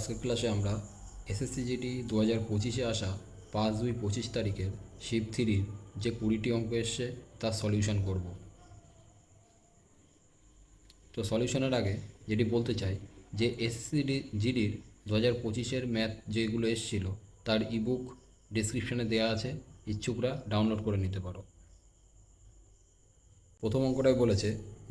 আজকের ক্লাসে আমরা এসএসসি জিডি 2025-এ আসা 5/2/25 তারিখের শিফট 3-র যে 20টি অঙ্ক এসছে তার সলিউশন করব। তো সলিউশনের আগে যেটি বলতে চাই যে এসএসসি জিডির 2025-এর ম্যাথ যেগুলো এসেছিলো তার ইবুক ডিসক্রিপশানে দেওয়া আছে, ইচ্ছুকরা ডাউনলোড করে নিতে পারো। প্রথম অঙ্কটায় বলেছে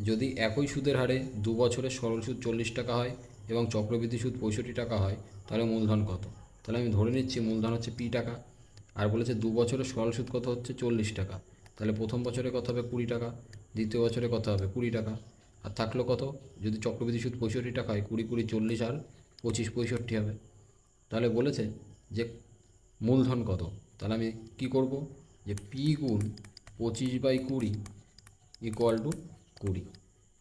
যদি একই সুদের হারে 2 বছরের সরল সুদ 40 টাকা হয় এবং চক্রবৃদ্ধি সুদ 65 টাকা হয় তাহলে মূলধন কত। তাহলে আমি ধরে নিচ্ছি মূলধন হচ্ছে পি টাকা, আর বলেছে 2 বছরের সরল সুদ কত হচ্ছে 40 টাকা। তাহলে প্রথম বছরে কত হবে 20 টাকা, দ্বিতীয় বছরে কত হবে 20 টাকা, আর থাকলো কত, যদি চক্রবৃদ্ধি সুদ 65 টাকা হয় 20 20 40 আর 25 65 হবে। তাহলে বলেছে যে মূলধন কত। তাহলে আমি কি করব, যে পি গুণ 25/20 ইকুয়াল টু 20।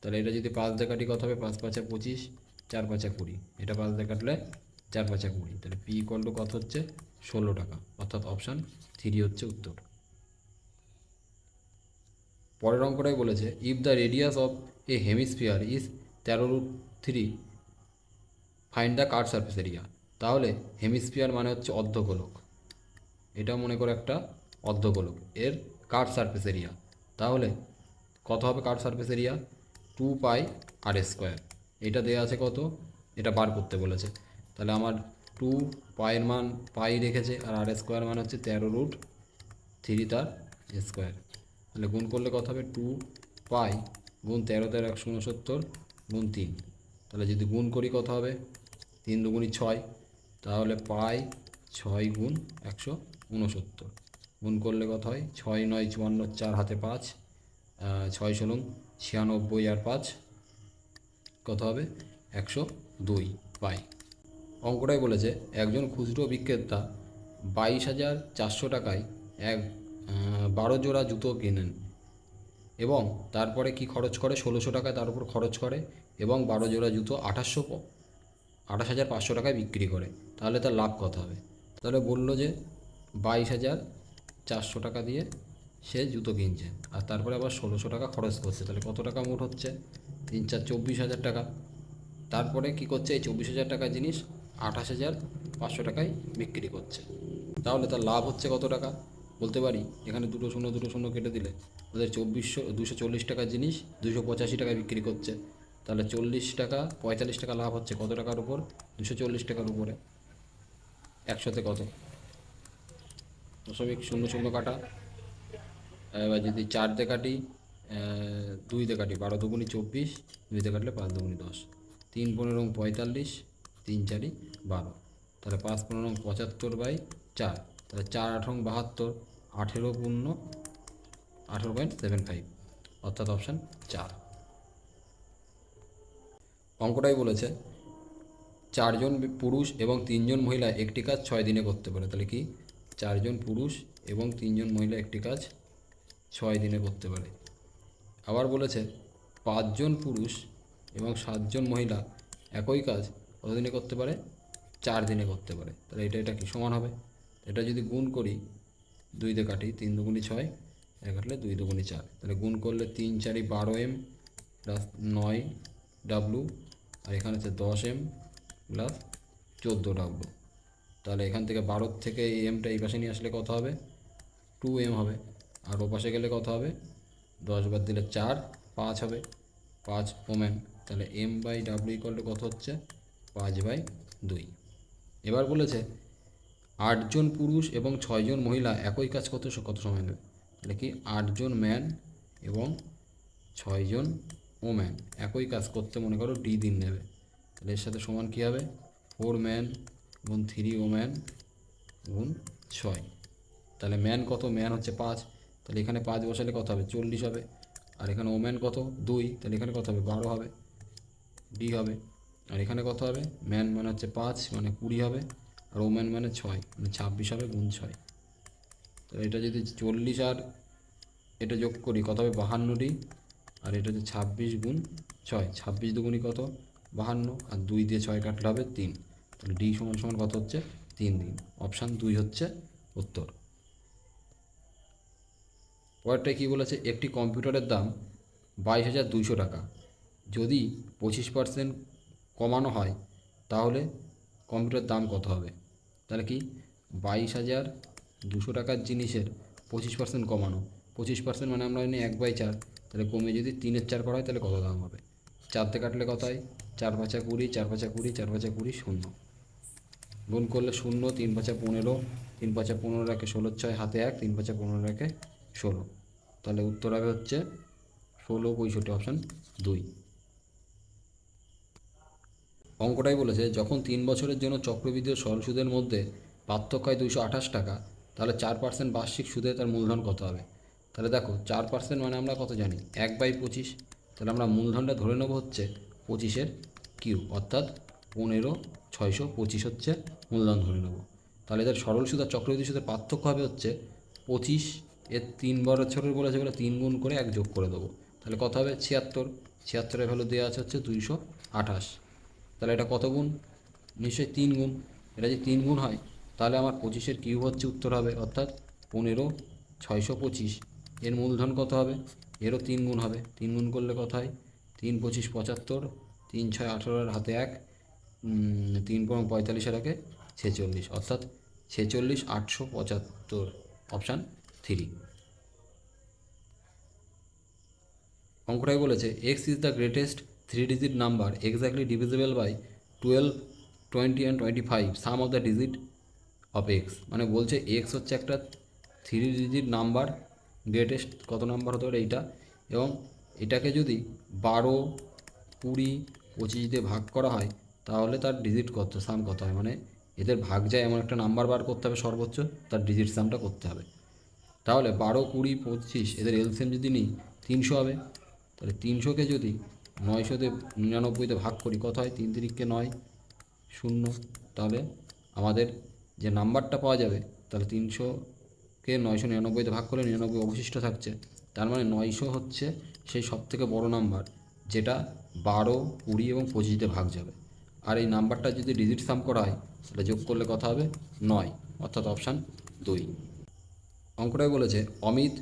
তাহলে এটা যদি 5 দিয়ে কাটি কত হবে, 5 5 25, 4 5 20, এটা 5 দিয়ে কাটলে 4 5 20। তাহলে পি ইকুয়াল টু কত হচ্ছে 16 টাকা, অর্থাৎ অপশান 3 হচ্ছে উত্তর। পরের অঙ্কটাই বলেছে if the radius of A hemisphere is 13√3 find the curve surface area. তাহলে হেমিস্ফিয়ার মানে হচ্ছে অর্ধগোলক, এটা মনে করো একটা অর্ধগোলক, এর কার্ভ সারফেস এরিয়া তাহলে কত হবে কার্ভ সারফেস এরিয়া 2πr²। এটা দেওয়া আছে কত, এটা বার করতে বলেছে। তাহলে আমার 2π-এর মান পাই রেখেছে, আর r² মান হচ্ছে 13√3 তার স্কোয়ার। তাহলে গুণ করলে কত হবে 2π গুণ 13 13 169 গুণ 3। তাহলে যদি গুণ করি কত হবে 3 2 6, তাহলে পাই 6 গুণ 169 গুণ করলে কত হয় 6 9 54, 4 হাতে 5, 6 ষোলো 96 আর 5 কত হবে 102 পাই। অঙ্কটাই বলেছে একজন খুচরো বিক্রেতা 22,400 টাকায় 12 জোড়া জুতো কেনেন এবং তারপরে কি খরচ করে 1600 টাকায় তার উপর খরচ করে এবং 12 জোড়া জুতো 28,500 টাকায় বিক্রি করে, তাহলে তার লাভ কত হবে। তাহলে বললো যে 22,400 টাকা দিয়ে সে জুতো কিনছে আর তারপরে আবার 1600 টাকা খরচ করছে, তাহলে কত টাকা মোট হচ্ছে 3 4 24,000 টাকা। তারপরে কি করছে এই 24,000 টাকার জিনিস 28,500 টাকায় বিক্রি করছে, তাহলে তার লাভ হচ্ছে কত টাকা বলতে পারি। এখানে 2 শূন্য 2 শূন্য কেটে দিলে ওদের 240 টাকার জিনিস 285 টাকায় বিক্রি করছে, তাহলে 40 টাকা 45 টাকা লাভ হচ্ছে কত টাকার উপর 240 টাকার উপরে। একশোতে কত 0.00 কাটা, এবার যদি 4 দিয়ে কাটি 2 দিয়ে কাটি 12 2 24, 2 দিয়ে কাটলে 5 2 10, 3 15 45, 3 4 12, তাহলে 5 15 75/4, তাহলে 4 8 72, 18 পূর্ণ 18.75, অর্থাৎ অপশান 4। অঙ্কটাই বলেছে 4 জন পুরুষ এবং 3 জন মহিলা একটি কাজ 6 দিনে করতে পারে। তাহলে কি 4 জন পুরুষ এবং 3 জন মহিলা একটি কাজ 6 দিনে করতে পারে। আবার বলেছে 5 জন পুরুষ এবং 7 জন মহিলা একই কাজ কত দিনে করতে পারে 4 দিনে করতে পারে। তাহলে এটা কি সমান হবে, এটা যদি গুণ করি 2 দিয়ে কাটি 3 2 6, এটা কাটলে 2 2 4, তাহলে গুণ করলে 3 4 12m প্লাস 9w, আর এখানে হচ্ছে 10m প্লাস 14w। তাহলে এখান থেকে 12 থেকে এই এমটা এই পাশে নিয়ে আসলে কত হবে 2m হবে, আর ও পাশে গেলে কত হবে 10 বাদ দিলে 4 5 হবে, 5 ওমেন। তাহলে m/w ইকুয়াল টু কত হচ্ছে 5/2। এবার বলেছে 8 জন পুরুষ এবং 6 জন মহিলা একই কাজ কত সময় নেবে। তাহলে কি 8 জন ম্যান এবং 6 জন ওম্যান একই কাজ করতে মনে করো ডি দিন নেবে, তাহলে এর সাথে সমান কী হবে 4 ম্যান গুণ 3 ওম্যান গুণ 6। তাহলে ম্যান কত, ম্যান হচ্ছে 5, তাহলে এখানে 5 বসালে কত হবে 40 হবে, আর এখানে ওম্যান কত 2, তাহলে এখানে কত হবে 12 হবে, ডি হবে। আর এখানে কত হবে ম্যান মানে হচ্ছে 5 মানে 20 হবে, আর ওম্যান মানে 6 মানে 26 হবে গুণ 6। তাহলে এটা যদি 40 আর এটা যোগ করি কত হবে 52ডি, আর এটা হচ্ছে 26 গুণ 6, 26 দুগুণি কত 52, আর 2 দিয়ে 6 কাটলে হবে 3, তাহলে ডি সমান সমান কত হচ্ছে 3 দিন, অপশান 2 হচ্ছে উত্তর। পরেরটায় কী বলেছে একটি কম্পিউটারের দাম 22,200 টাকা, যদি 25% কমানো হয় তাহলে কম্পিউটার দাম কত হবে? তাহলে কি 22,200 টাকার জিনিসের 25% কমানো, 25% মানে আমরা জানি 1/4, তাহলে কমে যদি 3/4 করা হয় তাহলে কত দাম হবে? 4 কাটলে কত হয়? 4 5 20, 4 5 20, 4 5 20, 0 গুণ করলে 0, 3 5 15, 3 5 15 রাখে 16 6 হাতে 1, 3 5 15 রাখে 16, তাহলে উত্তর হবে হচ্ছে 16 65, অপশান 2। অঙ্কটাই বলেছে যখন 3 বছরের জন্য চক্রবৃদ্ধি ও সরল সুদের মধ্যে পার্থক্য হয় 228 টাকা, তাহলে 4% বার্ষিক সুদে তার মূলধন কত হবে? তাহলে দেখো 4% মানে আমরা কত জানি? 1/25, তাহলে আমরা মূলধনটা ধরে নেবো হচ্ছে 25-এর কিউব, অর্থাৎ 15,625 হচ্ছে মূলধন ধরে নেবো। তাহলে এদের সরল সুদ আর চক্রবৃদ্ধি সুদের পার্থক্য হবে হচ্ছে 25 এর 3 বছরের বলেছে বলে 3 গুণ করে 1 যোগ করে দেবো, তাহলে কত হবে? 76, 76-এর ভ্যালু দেওয়া আছে হচ্ছে 228, তাহলে এটা কত গুণ? নিশ্চয়ই 3 গুণ। এটা যদি 3 গুণ হয় তাহলে আমার 25-এর কিউব হচ্ছে উত্তর হবে, অর্থাৎ 15,625। এর মূলধন কত হবে? এরও 3 গুণ হবে, 3 গুণ করলে কত হয়? 3 25 75, 3 6 18, হাতে 1, 3 45 রাখে 46, অর্থাৎ 46,875, অপশান 3। অঙ্কটাই বলেছে x is the greatest 3 digit number exactly divisible by 12, 20 and 25, sum of the digit of x. মানে বলছে এক্স হচ্ছে একটা 3 ডিজিট নাম্বার, গ্রেটেস্ট কত নাম্বার হতে পারে এইটা, এবং এটাকে যদি 12, 20, 25 দিয়ে ভাগ করা হয় তাহলে তার ডিজিট কত, সাম কত হয়, মানে এদের ভাগ যায় এমন একটা নাম্বার বার করতে হবে সর্বোচ্চ, তার ডিজিট সামটা করতে হবে। তাহলে 12, 20, 25 এদের এলসিএম যদি নিই 300 হবে, তাহলে 300কে যদি 999-তে ভাগ করি কত হয়? 3 3-কে 9, 0, তাহলে আমাদের যে নাম্বারটা পাওয়া যাবে, তাহলে 300কে 999-তে ভাগ করলে 99 অবশিষ্ট থাকছে, তার মানে 900 হচ্ছে সেই সবথেকে বড় নাম্বার যেটা 12, 20 এবং 25-তে ভাগ যাবে। আর এই নাম্বারটা যদি ডিজিট সাম করা হয় তাহলে যোগ করলে কত হবে? 9, অর্থাৎ অপশান 2। অঙ্কটাই বলেছে অমিত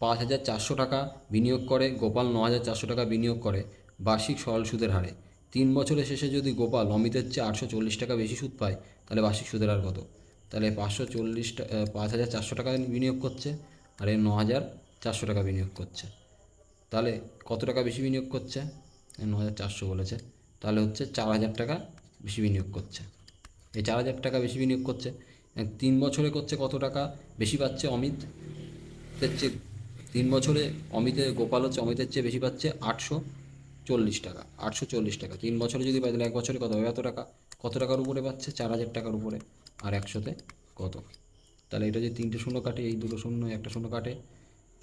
5,400 টাকা বিনিয়োগ করে, গোপাল 9,400 টাকা বিনিয়োগ করে বার্ষিক সরল সুদের হারে। 3 বছরের শেষে যদি গোপাল অমিতের চেয়ে 840 টাকা বেশি সুদ পায় তাহলে বার্ষিক সুদের হার কত? তাহলে 5,400 টাকা বিনিয়োগ করছে আর এর 9,400 টাকা বিনিয়োগ করছে, তাহলে কত টাকা বেশি বিনিয়োগ করছে? 9,400 বলেছে, তাহলে হচ্ছে 4,000 টাকা বেশি বিনিয়োগ করছে। এই 4,000 টাকা বেশি বিনিয়োগ করছে, 3 বছরে করছে কত টাকা বেশি পাচ্ছে অমিত? এর চেয়ে 3 বছরে গোপাল হচ্ছে অমিতের চেয়ে বেশি পাচ্ছে 840 টাকা, 840 টাকা 3 বছরে যদি পাই তাহলে 1 বছরে কত হবে? এত টাকা। কত টাকার উপরে পাচ্ছে? 4,000 টাকার উপরে। আর 100-তে কত? তাহলে এটা যদি 3টে শূন্য কাটে, এই 2টো শূন্য, একটা শূন্য কাটে,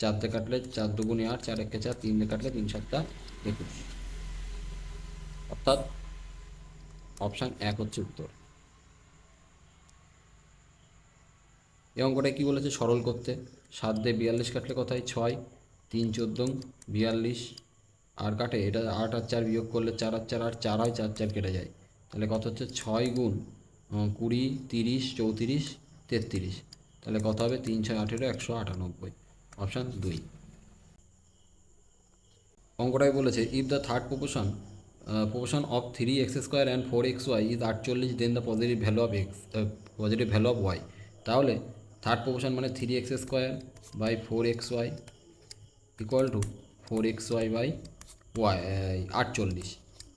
4-তে কাটলে 4 2 8, 4 1 4, 3-তে কাটলে 3 7 21, অর্থাৎ অপশান 1 হচ্ছে উত্তর। এই অঙ্কটা কী বলেছে? সরল করতে 7 দিয়ে 42 কাটলে কত হয়? 6, 3 14 42, আর কাটে এটা 8 আর 4 বিয়োগ করলে 4 আর 4 8, 4 হয়, 4 4 কেটে যায়, তাহলে কত হচ্ছে? 6 গুণ 20, 30, 34, 33, তাহলে কত হবে? 3 6 18, 198, অপশান 2। অঙ্কটাই বলেছে if the third proportion of 3x² and 4xy is 48, then the positive value of x, positive value of y. তাহলে থার্ড প্রপোর্শন মানে 3x² by 4xy equal to 4xy by y 48,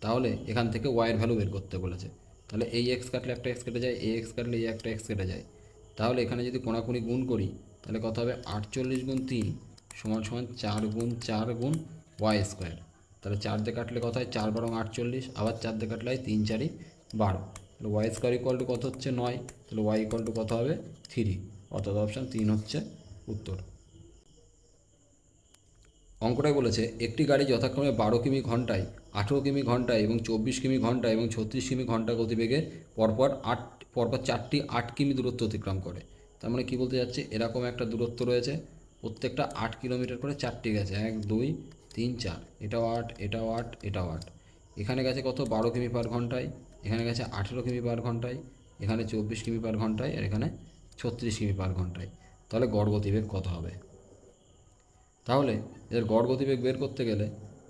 তাহলে এখান থেকে ওয়াইয়ের ভ্যালু বের করতে বলেছে। তাহলে এই এক্স কাটলে একটা এক্স কেটে যায়, এই এক্স কাটলে এই একটা এক্স কেটে যায়, তাহলে এখানে যদি কোনাকুনি গুণ করি তাহলে কত হবে? 48 গুণ 3 সমান সমান 4 গুণ 4 গুণ y²। তাহলে 4 দিয়ে কাটলে কত হয়? 4 12 48, আবার 4 দিয়ে কাটলে হয় 3 4 12, তাহলে y² ইকুয়াল টু কত হচ্ছে? 9, তাহলে y ইকুয়াল টু কত হবে? 3, অর্থাৎ অপশান 3 হচ্ছে উত্তর। অঙ্কটাই বলেছে একটি গাড়ি যথাক্রমে 12 কিমি ঘন্টায়, 18 কিমি ঘন্টায় এবং 24 কিমি ঘন্টায় এবং 36 কিমি ঘন্টা গতিবেগে পরপর 4টি 8 কিমি দূরত্ব অতিক্রম করে। তার মানে কী বলতে যাচ্ছে? এরকম একটা দূরত্ব রয়েছে, প্রত্যেকটা 8 কিলোমিটার করে 4টি গেছে, 1 2 3 4, এটাও 8, এটাও 8, এটাও 8। এখানে গেছে কত? 12 কিমি পার ঘন্টায়, এখানে গেছে 18 কিমি পার ঘন্টায়, এখানে 24 কিমি পার ঘন্টায়, আর এখানে 36 কিমি পার ঘন্টায়, তাহলে গড় গতিবেগ কত হবে? তাহলে এদের গড় গতিবেগ বের করতে গেলে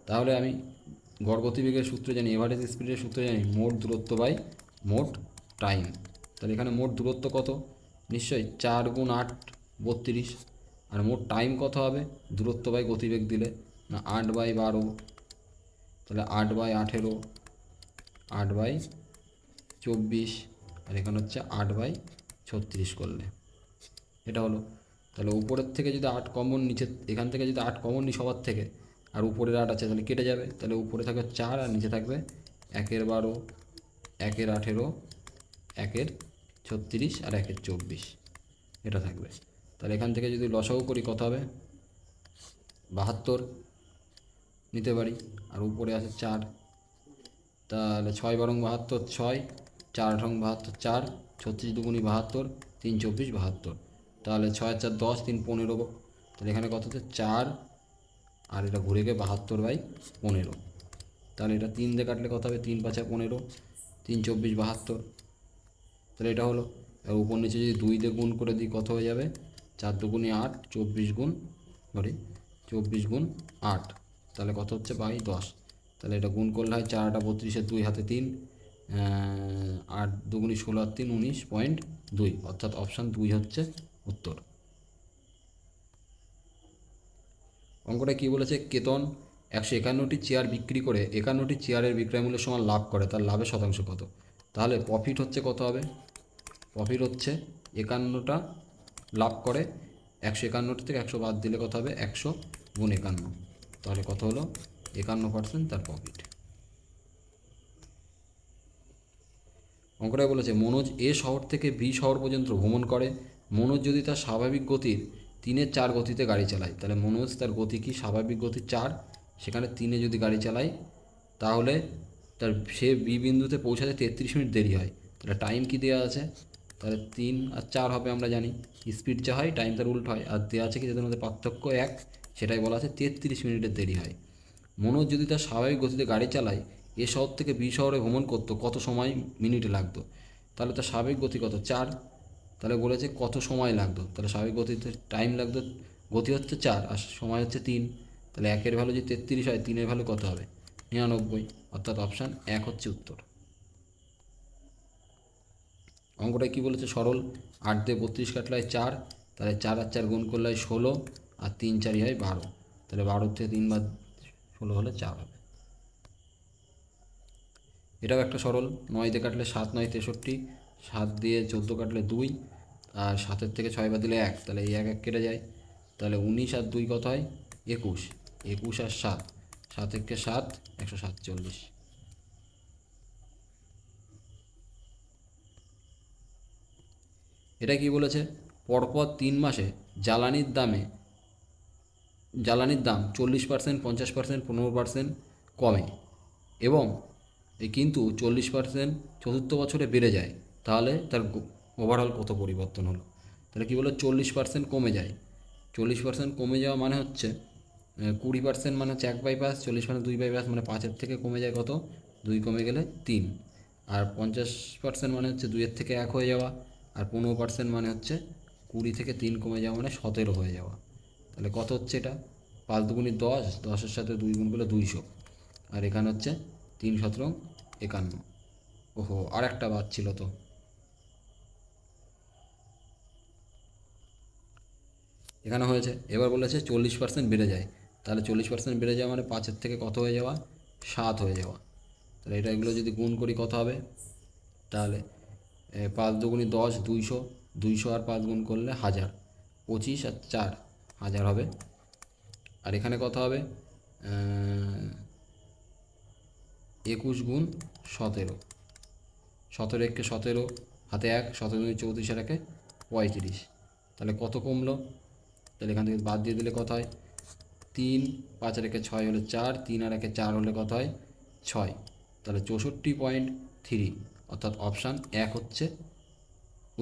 তাহলে আমি গড় গতিবেগের সূত্র জানি, এভারেজ স্পিডের সূত্র জানি, মোট দূরত্ব বাই মোট টাইম। তাহলে এখানে মোট দূরত্ব কত? নিশ্চয়ই 4 × 8 32। আর মোট টাইম কত হবে? দূরত্ব বাই গতিবেগ দিলে না 8/12, তাহলে 8/18, 8/24, আর এখানে হচ্ছে 8/36 করলে এটা হলো। তাহলে উপরের থেকে যদি 8 কমন, নিচে এখান থেকে যদি 8 কমন নিই সবার থেকে, আর উপরের 8 আছে তাহলে কেটে যাবে। তাহলে উপরে থাকবে 4 আর নিচে থাকবে 1/12, 1/18, 1/36 আর 1/24 এটা থাকবে। তাহলে এখান থেকে যদি লসাগু করি কত হবে? 72 নিতে পারি, আর উপরে আছে 4, তাহলে 6 × 72 6, 4 × 72 4, 36 × 2 = 72, 3 × 24 72। তাহলে 6 আর 4 10, 3 15। তাহলে এখানে কত হচ্ছে 4, আর এটা ঘুরে গিয়ে 72/15। তাহলে এটা 3 দিয়ে কাটলে কত হবে? 3 × 5 = 15, 3 × 24 72। তাহলে এটা হলো। আর উপর নিচে যদি 2 দিয়ে গুণ করে দিই কত হয়ে যাবে? 4 × 2 = 8, 24 × 8, তাহলে কত হচ্ছে? 10। তাহলে এটা গুণ করলে হয় 4 × 32, 2 হাতে 3, 8 × 2 = 16 আর 3 19.2, অর্থাৎ অপশান 2 হচ্ছে উত্তর। অঙ্কটা কী বলেছে? কেতন 151টি চেয়ার বিক্রি করে 51টি চেয়ারের বিক্রয় মূল্যের সমান লাভ করে, তার লাভের শতাংশ কত? তাহলে প্রফিট হচ্ছে কত হবে? প্রফিট হচ্ছে 51টা লাভ করে, 151টি থেকে 100 বাদ দিলে কত হবে? 100 × 51, তাহলে কত হলো? 51% তার প্রফিট। অঙ্কটায় বলেছে মনোজ এ শহর থেকে বি শহর পর্যন্ত ভ্রমণ করে। মনোজ যদি তার স্বাভাবিক গতির 3/4 গতিতে গাড়ি চালায়, তাহলে মনোজ তার গতি কি? স্বাভাবিক গতি 4, সেখানে 3 যদি গাড়ি চালায় তাহলে তার সে বি বিন্দুতে পৌঁছাতে 33 মিনিট দেরি হয়। তাহলে টাইম কি দেওয়া আছে? তাহলে 3 আর 4 হবে, আমরা জানি স্পিড যা হয় টাইম তার উল্টো হয়। আর দেওয়া আছে কি যাদের মধ্যে পার্থক্য 1, সেটাই বলা আছে 33 মিনিটের দেরি হয়। মনোজ যদি তার স্বাভাবিক গতিতে গাড়ি চালায়, এ শহর থেকে বি শহরে ভ্রমণ করতো, কত সময় মিনিটে লাগতো? তাহলে তার স্বাভাবিক গতি কত? 4, তাহলে বলেছে কত সময় লাগতো? তাহলে স্বাভাবিক গতিতে টাইম লাগতো, গতি হচ্ছে 4 আর সময় হচ্ছে 3, তাহলে 1-এর ভ্যালু যদি 33 হয়, 3-এর ভ্যালু কত হবে? 99, অর্থাৎ অপশান 1 হচ্ছে উত্তর। অঙ্কটায় কী বলেছে? সরল 8 দিয়ে 32 কাটলে হয় 4, তাহলে 4 আর 4 গুণ করলে হয় 16, আর 3 4 হয় 12, তাহলে 12 থেকে 3 বাদ 16 হলে 4 হবে। এটাও একটা সরল 9 দিয়ে কাটলে 7 9 63, 7 দিয়ে 14 কাটলে 2, আর 7-এর থেকে 6 বাদ দিলে 1, তাহলে এই 1 1 কেটে যায়। তাহলে 19 আর 2 কত হয়? 21, 21 আর 7, 7 থেকে 7 147। এটা কি বলেছে? পরপর 3 মাসে জ্বালানির দাম 40%, 50%, 15% কমে, এবং কিন্তু 40% চতুর্থ বছরে বেড়ে যায়, তাহলে তার ওভারঅল কত পরিবর্তন হলো? তাহলে কী বলো? 40% কমে যায়। 40% কমে যাওয়া মানে হচ্ছে 20% মানে হচ্ছে 1/5, 40% 2/5, মানে 5-এর থেকে কমে যায় কত? 2 কমে গেলে 3, আর 50% মানে হচ্ছে 2-এর থেকে 1 হয়ে যাওয়া, আর 15% মানে হচ্ছে 20 থেকে 3 কমে যাওয়া, মানে 17 হয়ে যাওয়া। তাহলে কত হচ্ছে এটা? 5 × 2 = 10, 10-এর সাথে 2 গুণ করলে 200, আর এখানে হচ্ছে 3 × 17 = 51। ওহো, আর একটা বাদ ছিল তো। এখানে হয়েছে, এবার বলেছে 40% বেড়ে যায়, তাহলে 40% বেড়ে যাওয়া মানে 5-এর থেকে কত হয়ে যাওয়া? 7 হয়ে যাওয়া। তাহলে এগুলো যদি গুণ করি কত হবে? তাহলে 5 × 2 = 10, 200, 200 আর 5 গুণ করলে 1000, 25 আর 4 1000 হবে। আর এখানে কত হবে? 21 × 17, 17 একে 17, হাতে 1, 17 × 34 আর 1 35, তাহলে কত কমলো? তাহলে এখান থেকে বাদ দিয়ে দিলে কত হয়? 3, 5 আর 1 6 হলে 4, 3 আর 1 4 হলে কত হয়? 6, তাহলে 64.3, অর্থাৎ অপশান 1 হচ্ছে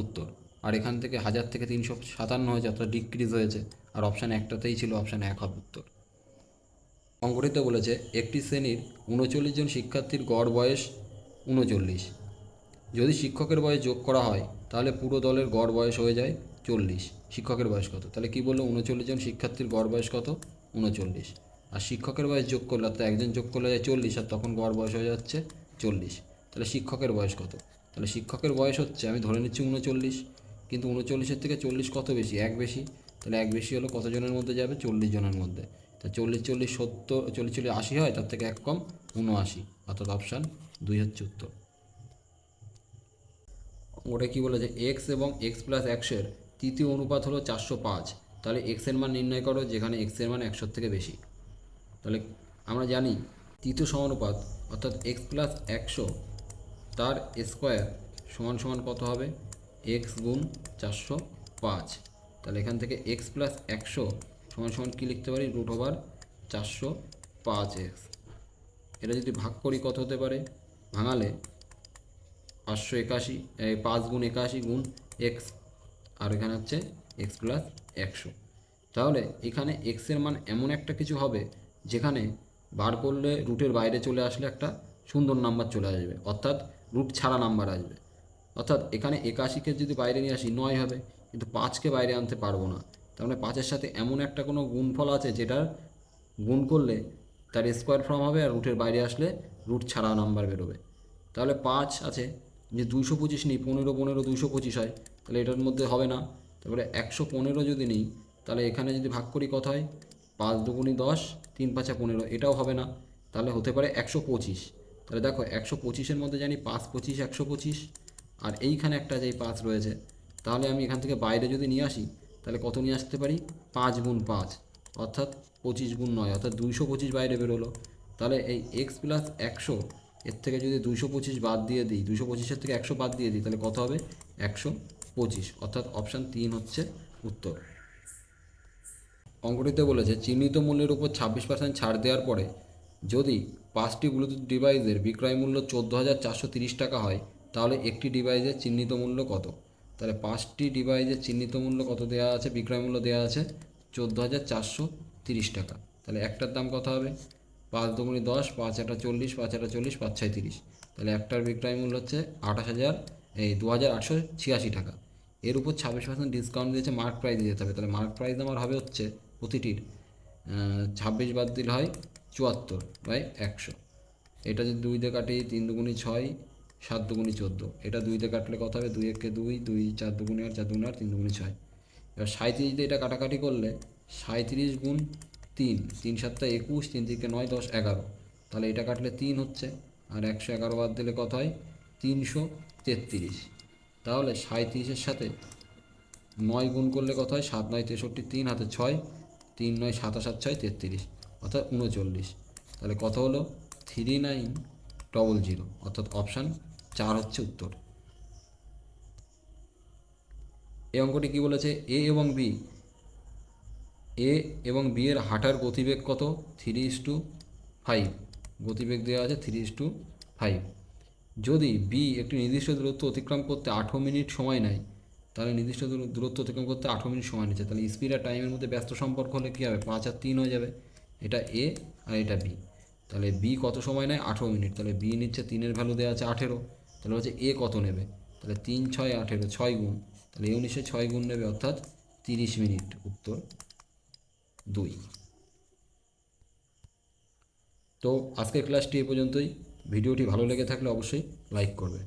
উত্তর। আর এখান থেকে 1000 থেকে 357 হয়েছে, অর্থাৎ ডিক্রিজ হয়েছে, আর অপশান 1টাতেই ছিল, অপশান 1 হবে উত্তর। অঙ্কটিতে বলেছে একটি শ্রেণীর 39 জন শিক্ষার্থীর গড় বয়স 39, যদি শিক্ষকের বয়স যোগ করা হয় তাহলে পুরো দলের গড় বয়স হয়ে যায় 40। শিক্ষকের বয়স কত? তাহলে কী বললো? 39 জন শিক্ষার্থীর গড় বয়স কত? 39, আর শিক্ষকের বয়স যোগ করলে, অর্থাৎ একজন যোগ করলে যায় 40, আর তখন গড় বয়স হয়ে যাচ্ছে 40। তাহলে শিক্ষকের বয়স কত? তাহলে শিক্ষকের বয়স হচ্ছে, আমি ধরে নিচ্ছি 39, কিন্তু 39-এর থেকে 40 কত বেশি? 1 বেশি। তাহলে 1 বেশি হলো কতজনের মধ্যে যাবে? 40 জনের মধ্যে। তা 40 40 70, 40 40 80 হয়, তার থেকে 1 কম 79, অর্থাৎ অপশান 2 হচ্ছে উত্তর। ওটা কি বলেছে? এক্স এবং এক্স প্লাস 100-এর তৃতীয় অনুপাত হলো 405। তাহলে এক্সের মান নির্ণয় করো যেখানে এক্সের মান 100 থেকে বেশি। তাহলে আমরা জানি তৃতীয় সমানুপাত অর্থাৎ এক্স প্লাস 100 তার স্কোয়ার সমান সমান কত হবে? এক্স গুণ 405। তাহলে এখান থেকে এক্স প্লাস 100 সমান সমান কী লিখতে পারি? √405x। এটা যদি ভাগ করি কত হতে পারে? ভাঙালে 581, 5 গুণ 81 গুণ এক্স, আর এখানে হচ্ছে এক্স প্লাস 100। তাহলে এখানে এক্সের মান এমন একটা কিছু হবে যেখানে বার করলে রুটের বাইরে চলে আসলে একটা সুন্দর নাম্বার চলে আসবে, অর্থাৎ রুট ছাড়া নাম্বার আসবে। অর্থাৎ এখানে 81কে যদি বাইরে নিয়ে আসি 9 হবে, কিন্তু 5কে বাইরে আনতে পারবো না। তার মানে 5-এর সাথে এমন একটা কোনো গুণফল আছে যেটার গুণ করলে তার স্কোয়ার ফর্ম হবে, আর রুটের বাইরে আসলে রুট ছাড়া নাম্বার বেরোবে। তাহলে 5 আছে, যে 225 নিই, 15 15 225 হয়, তাহলে এটার মধ্যে হবে না। তারপরে 115 যদি নিই, তাহলে এখানে যদি ভাগ করি কত হয়? 5 দুগুণি 10, 3 5 15, এটাও হবে না। তাহলে হতে পারে 125। তাহলে দেখো 125-এর মধ্যে জানি 5 25 125, আর এইখানে একটা যেই 5 রয়েছে, তাহলে আমি এখান থেকে বাইরে যদি নিয়ে আসি তাহলে কত নিয়ে আসতে পারি? 5 গুণ 5, অর্থাৎ 25 গুণ 9, অর্থাৎ 225 বাইরে বেরোলো। তাহলে এই এক্স প্লাস 100 এর থেকে যদি 225 বাদ দিয়ে দিই, 225-এর থেকে 100 বাদ দিয়ে দিই, তাহলে কত হবে? 125, অর্থাৎ অপশান 3 হচ্ছে উত্তর। অঙ্কটিতে বলেছে চিহ্নিত মূল্যের উপর 26% ছাড় দেওয়ার পরে যদি 5টি ব্লুটুথ ডিভাইসের বিক্রয় মূল্য 14,430 টাকা হয়, তাহলে একটি ডিভাইসের চিহ্নিত মূল্য কত? তাহলে 5টি ডিভাইসের চিহ্নিত মূল্য কত দেওয়া আছে? বিক্রয় মূল্য দেওয়া আছে 14,430 টাকা। তাহলে একটার দাম কত হবে? 5 দুগুণি 10, 5 8 40, 5 8 40, 5 6 30। তাহলে একটার বিক্রয় মূল্য হচ্ছে 2,886 টাকা। এর উপর 26% ডিসকাউন্ট দিয়েছে, মার্ক প্রাইস দিতে হবে। তাহলে মার্ক প্রাইস আমার হবে হচ্ছে প্রতিটির 26 বাদ দিলে হয় 74/100। এটা যদি 2 দিয়ে কাটি, 3 দুগুণি 6, 7 দুগুণি 14, এটা 2 দিয়ে কাটলে কত হবে? 2 একে 2, 2 4 দুগুণি 8, 4 দুগুণি 8, 3 দুগুণি 6। এবার 37 দিয়ে এটা কাটাকাটি করলে 37 গুণ 3, 3 7 21, 3 3 9 10 11, তাহলে এটা কাটলে 3 হচ্ছে, আর 111 বাদ দিলে কত হয়? 333। তাহলে 37-এর সাথে 9 গুণ করলে কত হয়? 7 9 63, 3 হাতে 6, 3 9 7 7 6 33, অর্থাৎ 39। তাহলে কত হলো? 3900, অর্থাৎ অপশান 4 হচ্ছে উত্তর। এই অঙ্কটি কী বলেছে? এ এবং বি এর হাঁটার গতিবেগ কত? 3:5। গতিবেগ দেওয়া আছে 3:5। যদি বি একটি নির্দিষ্ট দূরত্ব অতিক্রম করতে 18 মিনিট সময় নেয়, তাহলে নির্দিষ্ট দূরত্ব অতিক্রম করতে 18 মিনিট সময় নিচ্ছে। তাহলে স্পিড আর টাইমের মধ্যে ব্যস্ত সম্পর্ক হলে কী হবে? 5 আর 3 হয়ে যাবে। এটা এ আর এটা বি। তাহলে বি কত সময় নেয়? 18 মিনিট। তাহলে বি নিচ্ছে 3-এর ভ্যালু দেওয়া আছে 18, তাহলে হচ্ছে এ কত নেবে? তাহলে 3 6 18, 6 গুণ, তাহলে এ 19-এ 6 গুণ নেবে, অর্থাৎ 30 মিনিট, উত্তর 2। তো আজকের ক্লাসটি এ পর্যন্তই। ভিডিওটি ভালো লেগে থাকলে অবশ্যই লাইক করবে।